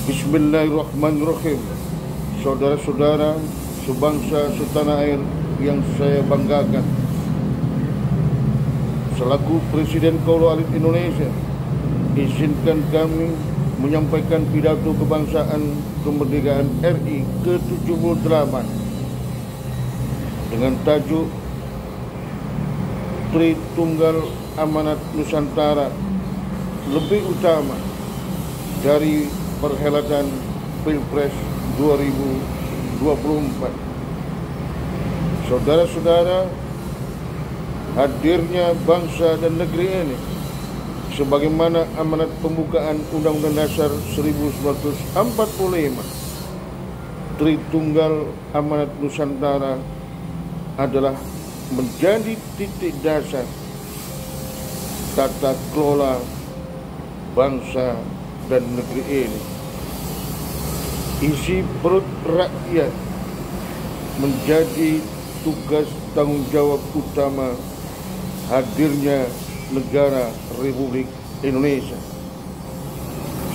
Bismillahirrahmanirrahim. Saudara-saudara sebangsa setanah air yang saya banggakan, selaku Presiden Kaula Alit Indonesia, izinkan kami menyampaikan pidato kebangsaan kemerdekaan RI ke-78 dengan tajuk Tritunggal Amanat Nusantara lebih utama dari perhelatan Pilpres 2024. Saudara-saudara, hadirnya bangsa dan negeri ini sebagaimana amanat pembukaan Undang-Undang Dasar 1945, Tritunggal Amanat Nusantara adalah menjadi titik dasar tata kelola bangsa dan negeri ini. Isi perut rakyat menjadi tugas tanggung jawab utama hadirnya negara Republik Indonesia.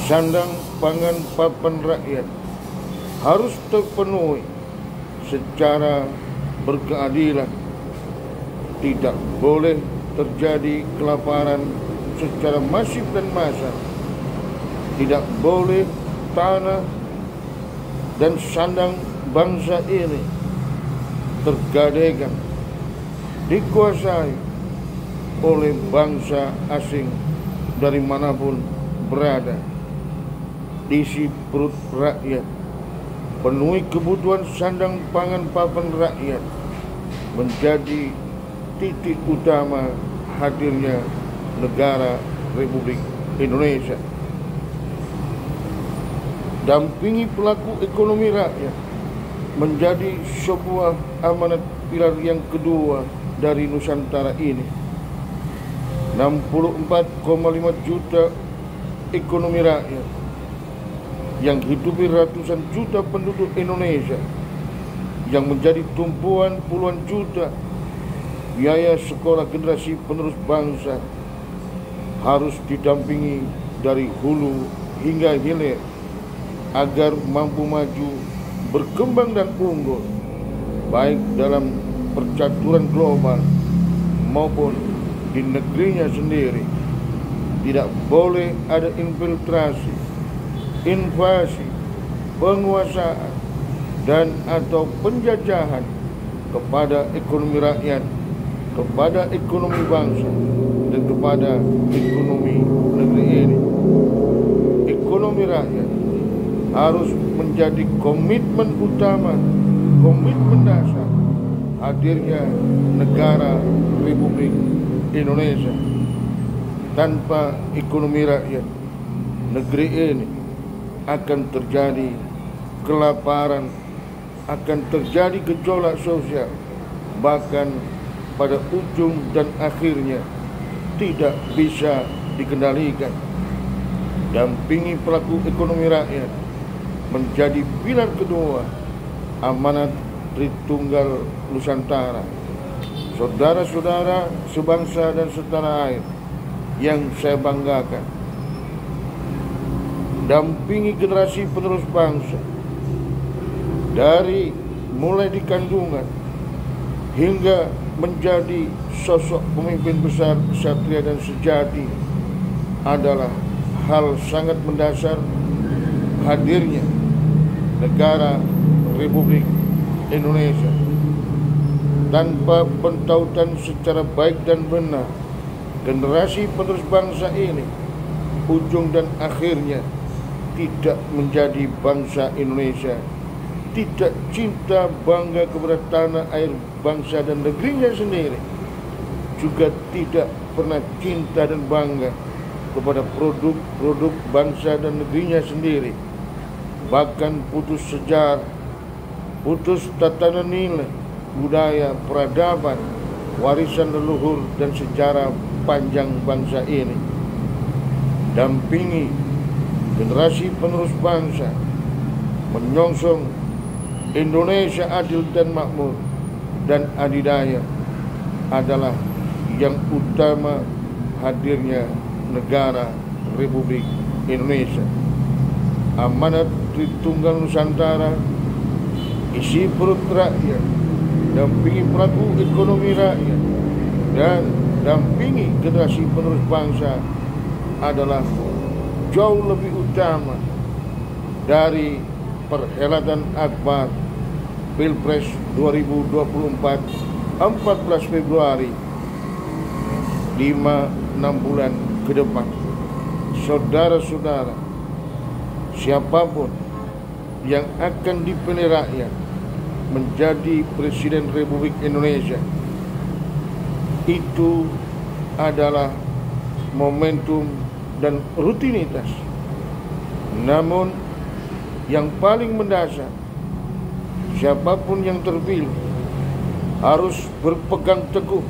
Sandang pangan papan rakyat harus terpenuhi secara berkeadilan. Tidak boleh terjadi kelaparan secara masif dan massal. Tidak boleh tanah dan sandang bangsa ini tergadaikan, dikuasai oleh bangsa asing dari manapun berada. Isi perut rakyat, penuhi kebutuhan sandang pangan papan rakyat menjadi titik utama hadirnya negara Republik Indonesia. Dampingi pelaku ekonomi rakyat menjadi sebuah amanat pilar yang kedua dari Nusantara ini. 64,5 juta ekonomi rakyat yang hidupi ratusan juta penduduk Indonesia, yang menjadi tumpuan puluhan juta biaya sekolah generasi penerus bangsa, harus didampingi dari hulu hingga hilir agar mampu maju, berkembang dan unggul, baik dalam percaturan global maupun di negerinya sendiri. Tidak boleh ada infiltrasi, invasi, penguasaan, dan atau penjajahan kepada ekonomi rakyat, kepada ekonomi bangsa, dan kepada ekonomi negeri ini. Ekonomi rakyat harus menjadi komitmen utama, komitmen dasar hadirnya negara Republik Indonesia. Tanpa ekonomi rakyat, negeri ini akan terjadi kelaparan, akan terjadi gejolak sosial, bahkan pada ujung dan akhirnya tidak bisa dikendalikan. Dampingi pelaku ekonomi rakyat menjadi pilar kedua amanat Tritunggal Nusantara. Saudara-saudara sebangsa dan setanah air yang saya banggakan, dampingi generasi penerus bangsa dari mulai di kandungan hingga menjadi sosok pemimpin besar, ksatria dan sejati adalah hal sangat mendasar hadirnya negara Republik Indonesia. Tanpa pentautan secara baik dan benar generasi penerus bangsa ini, ujung dan akhirnya tidak menjadi bangsa Indonesia, tidak cinta bangga kepada tanah air bangsa dan negerinya sendiri, juga tidak pernah cinta dan bangga kepada produk-produk bangsa dan negerinya sendiri. Bahkan putus sejarah, putus tatanan nilai, budaya, peradaban, warisan leluhur dan sejarah panjang bangsa ini. Dampingi generasi penerus bangsa menyongsong Indonesia adil dan makmur dan adidaya adalah yang utama hadirnya negara Republik Indonesia. amanat Tritunggal Nusantara, isi perut rakyat, dampingi pelaku ekonomi rakyat, dan dampingi generasi penerus bangsa adalah jauh lebih utama dari perhelatan akbar Pilpres 2024 14 Februari 5-6 bulan ke depan. Saudara-saudara, siapapun yang akan dipilih rakyat menjadi Presiden Republik Indonesia, itu adalah momentum dan rutinitas. Namun yang paling mendasar, siapapun yang terpilih harus berpegang teguh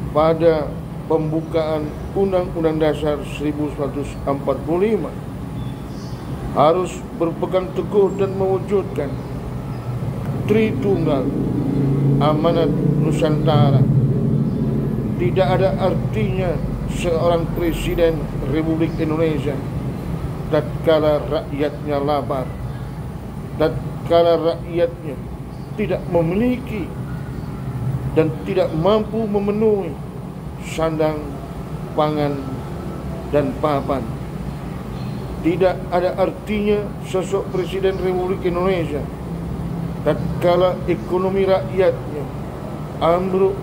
pada pembukaan Undang-Undang Dasar 1945, harus berpegang teguh dan mewujudkan Tritunggal amanat Nusantara. Tidak ada artinya seorang Presiden Republik Indonesia tatkala rakyatnya lapar, tatkala rakyatnya tidak memiliki dan tidak mampu memenuhi sandang, pangan, dan papan. Tidak ada artinya sosok Presiden Republik Indonesia tatkala ekonomi rakyatnya ambruk,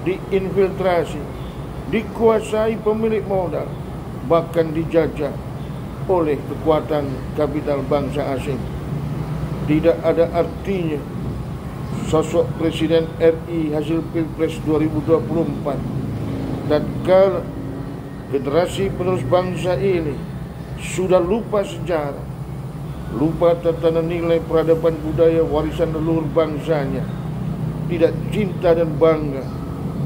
diinfiltrasi, dikuasai pemilik modal, bahkan dijajah oleh kekuatan kapital bangsa asing. Tidak ada artinya sosok Presiden RI hasil Pilpres 2024 tatkala generasi penerus bangsa ini sudah lupa sejarah, lupa tatanan nilai peradaban budaya warisan leluhur bangsanya, tidak cinta dan bangga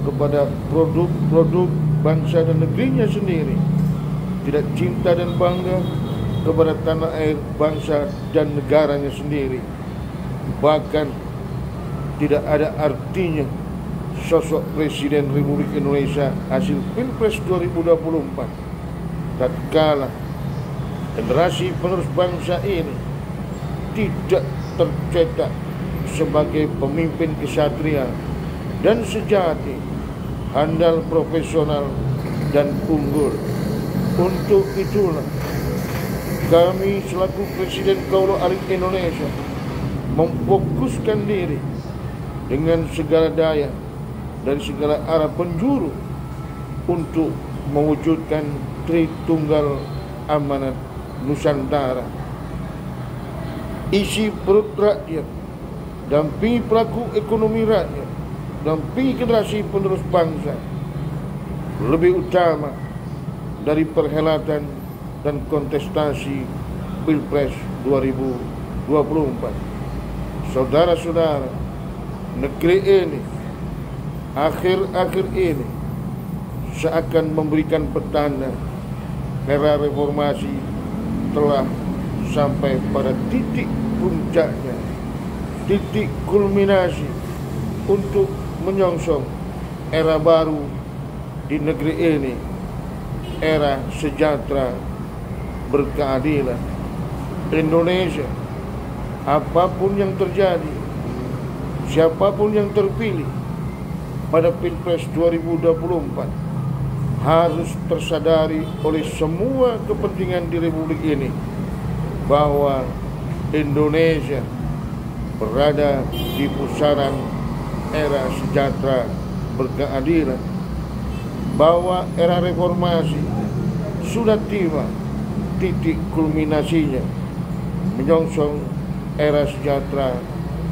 kepada produk-produk bangsa dan negerinya sendiri, tidak cinta dan bangga kepada tanah air bangsa dan negaranya sendiri. Bahkan tidak ada artinya sosok Presiden Republik Indonesia hasil Pilpres 2024 tatkala generasi penerus bangsa ini tidak tercetak sebagai pemimpin kesatria dan sejati, handal, profesional, dan unggul. Untuk itulah kami selaku Presiden Kaula Alik Indonesia memfokuskan diri dengan segala daya dari segala arah penjuru untuk mewujudkan Tritunggal amanat Nusantara. Isi perut rakyat, dampingi pelaku ekonomi rakyat, dampingi generasi penerus bangsa lebih utama dari perhelatan dan kontestasi Pilpres 2024. Saudara-saudara, negeri ini akhir-akhir ini seakan memberikan petanda era reformasi telah sampai pada titik puncaknya, titik kulminasi untuk menyongsong era baru di negeri ini, era sejahtera berkeadilan. Indonesia, apapun yang terjadi, siapapun yang terpilih pada Pilpres 2024 harus tersadari oleh semua kepentingan di Republik ini bahwa Indonesia berada di pusaran era sejahtera berkeadilan, bahwa era reformasi sudah tiba titik kulminasinya menyongsong era sejahtera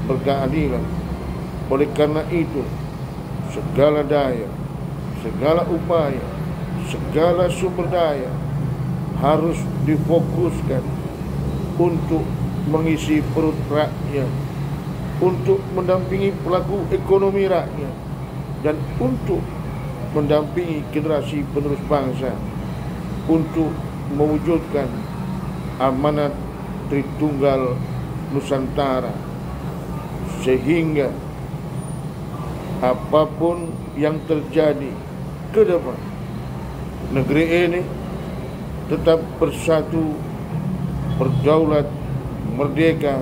berkeadilan. Oleh karena itu, segala daya, segala upaya, segala sumber daya harus difokuskan untuk mengisi perut rakyat, untuk mendampingi pelaku ekonomi rakyat, dan untuk mendampingi generasi penerus bangsa untuk mewujudkan amanat Tritunggal Nusantara, sehingga apapun yang terjadi ke depan, negeri ini tetap bersatu berdaulat, merdeka,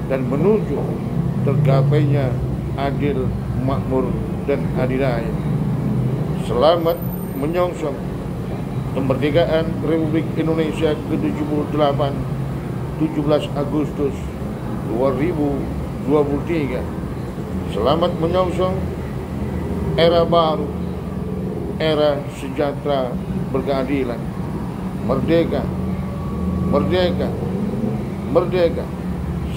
dan menuju tergapainya adil, makmur, dan adilaya. Selamat menyongsong kemerdekaan Republik Indonesia ke-78, 17 Agustus 2023. Selamat menyongsong era baru, era sejahtera berkeadilan. Merdeka, merdeka, merdeka.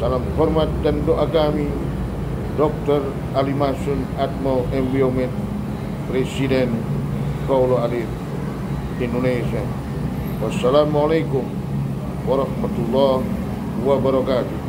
Salam hormat dan doa kami, Dr. Ali Masun Atmo M. Biomed, Presiden Kaulo Alit Indonesia. Wassalamualaikum warahmatullahi wabarakatuh.